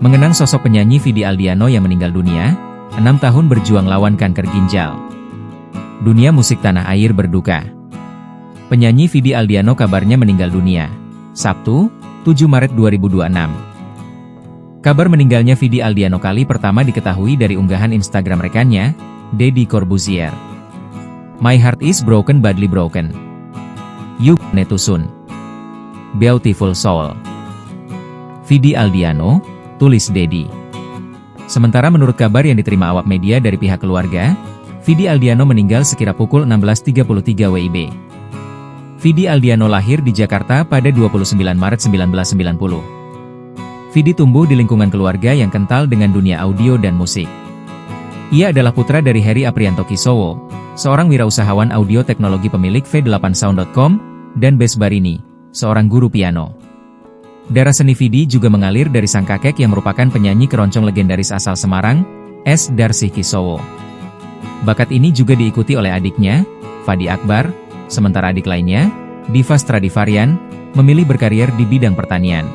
Mengenang sosok penyanyi Vidi Aldiano yang meninggal dunia, 6 tahun berjuang lawan kanker ginjal. Dunia musik tanah air berduka. Penyanyi Vidi Aldiano kabarnya meninggal dunia, Sabtu, 7 Maret 2026. Kabar meninggalnya Vidi Aldiano kali pertama diketahui dari unggahan Instagram rekannya, Deddy Corbuzier. My heart is broken, badly broken. You need to soon. Beautiful soul. Vidi Aldiano, tulis Deddy. Sementara menurut kabar yang diterima awak media dari pihak keluarga, Vidi Aldiano meninggal sekira pukul 16.33 WIB. Vidi Aldiano lahir di Jakarta pada 29 Maret 1990. Vidi tumbuh di lingkungan keluarga yang kental dengan dunia audio dan musik. Ia adalah putra dari Heri Aprianto Kisowo, seorang wirausahawan audio teknologi pemilik V8Sound.com, dan Bes Barini, seorang guru piano. Darah seni Vidi juga mengalir dari sang kakek yang merupakan penyanyi keroncong legendaris asal Semarang, S. Darsih Kisowo. Bakat ini juga diikuti oleh adiknya, Fadi Akbar, sementara adik lainnya, Diva Stradivarian, memilih berkarier di bidang pertanian.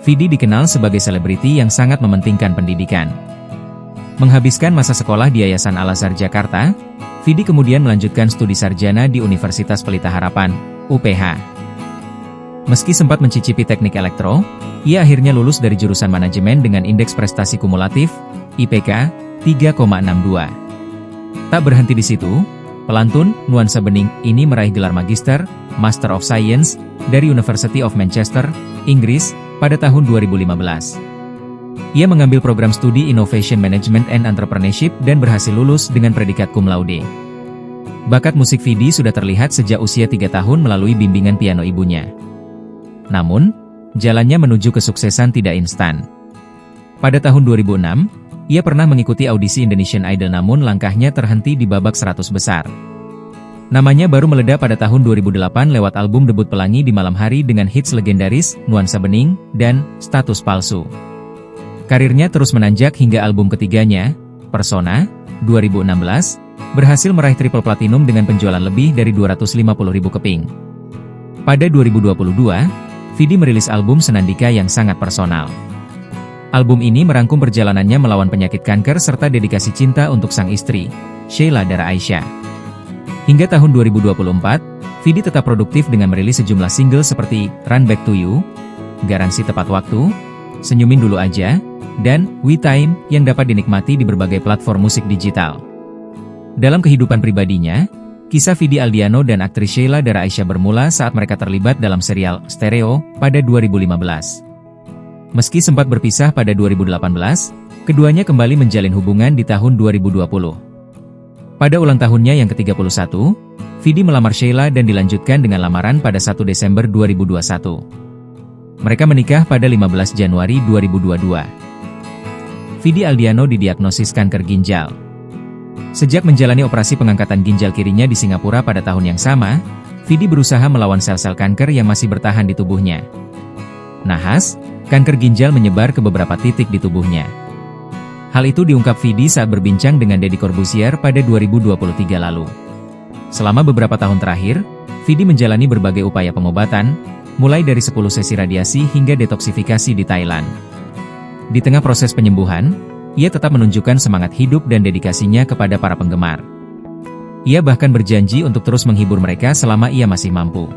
Vidi dikenal sebagai selebriti yang sangat mementingkan pendidikan. Menghabiskan masa sekolah di Yayasan Al-Azhar Jakarta, Vidi kemudian melanjutkan studi sarjana di Universitas Pelita Harapan, UPH. Meski sempat mencicipi teknik elektro, ia akhirnya lulus dari jurusan manajemen dengan indeks prestasi kumulatif, IPK, 3,62. Tak berhenti di situ, pelantun, Nuansa Bening, ini meraih gelar Magister, Master of Science, dari University of Manchester, Inggris, pada tahun 2015. Ia mengambil program studi Innovation Management and Entrepreneurship dan berhasil lulus dengan predikat cum laude. Bakat musik Vidi sudah terlihat sejak usia 3 tahun melalui bimbingan piano ibunya. Namun, jalannya menuju kesuksesan tidak instan. Pada tahun 2006, ia pernah mengikuti audisi Indonesian Idol namun langkahnya terhenti di babak 100 besar. Namanya baru meledak pada tahun 2008 lewat album debut Pelangi di Malam Hari dengan hits legendaris, Nuansa Bening, dan Status Palsu. Karirnya terus menanjak hingga album ketiganya, Persona, 2016, berhasil meraih triple platinum dengan penjualan lebih dari 250.000 keping. Pada 2022, Vidi merilis album Senandika yang sangat personal. Album ini merangkum perjalanannya melawan penyakit kanker serta dedikasi cinta untuk sang istri, Sheila Dara Aisyah. Hingga tahun 2024, Vidi tetap produktif dengan merilis sejumlah single seperti Run Back to You, Garansi Tepat Waktu, Senyumin Dulu Aja, dan We Time yang dapat dinikmati di berbagai platform musik digital. Dalam kehidupan pribadinya, kisah Vidi Aldiano dan aktris Sheila Dara Aisyah bermula saat mereka terlibat dalam serial Stereo pada 2015. Meski sempat berpisah pada 2018, keduanya kembali menjalin hubungan di tahun 2020. Pada ulang tahunnya yang ke-31, Vidi melamar Sheila dan dilanjutkan dengan lamaran pada 1 Desember 2021. Mereka menikah pada 15 Januari 2022. Vidi Aldiano didiagnosis kanker ginjal. Sejak menjalani operasi pengangkatan ginjal kirinya di Singapura pada tahun yang sama, Vidi berusaha melawan sel-sel kanker yang masih bertahan di tubuhnya. Nahas, kanker ginjal menyebar ke beberapa titik di tubuhnya. Hal itu diungkap Vidi saat berbincang dengan Deddy Corbuzier pada 2023 lalu. Selama beberapa tahun terakhir, Vidi menjalani berbagai upaya pengobatan, mulai dari 10 sesi radiasi hingga detoksifikasi di Thailand. Di tengah proses penyembuhan, ia tetap menunjukkan semangat hidup dan dedikasinya kepada para penggemar. Ia bahkan berjanji untuk terus menghibur mereka selama ia masih mampu.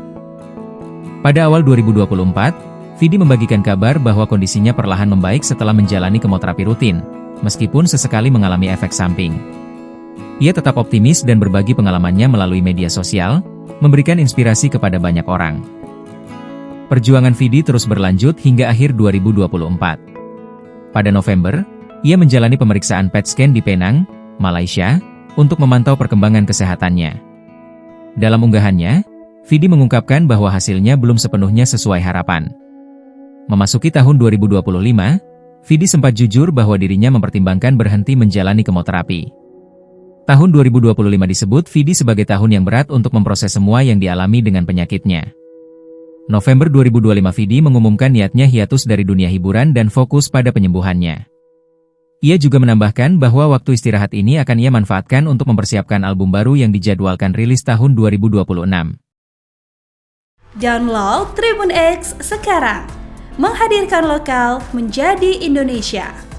Pada awal 2024, Vidi membagikan kabar bahwa kondisinya perlahan membaik setelah menjalani kemoterapi rutin, meskipun sesekali mengalami efek samping. Ia tetap optimis dan berbagi pengalamannya melalui media sosial, memberikan inspirasi kepada banyak orang. Perjuangan Vidi terus berlanjut hingga akhir 2024. Pada November, ia menjalani pemeriksaan PET scan di Penang, Malaysia, untuk memantau perkembangan kesehatannya. Dalam unggahannya, Vidi mengungkapkan bahwa hasilnya belum sepenuhnya sesuai harapan. Memasuki tahun 2025, Vidi sempat jujur bahwa dirinya mempertimbangkan berhenti menjalani kemoterapi. Tahun 2025 disebut Vidi sebagai tahun yang berat untuk memproses semua yang dialami dengan penyakitnya. November 2025 Vidi mengumumkan niatnya hiatus dari dunia hiburan dan fokus pada penyembuhannya. Ia juga menambahkan bahwa waktu istirahat ini akan ia manfaatkan untuk mempersiapkan album baru yang dijadwalkan rilis tahun 2026. Download Tribun X sekarang, menghadirkan lokal menjadi Indonesia.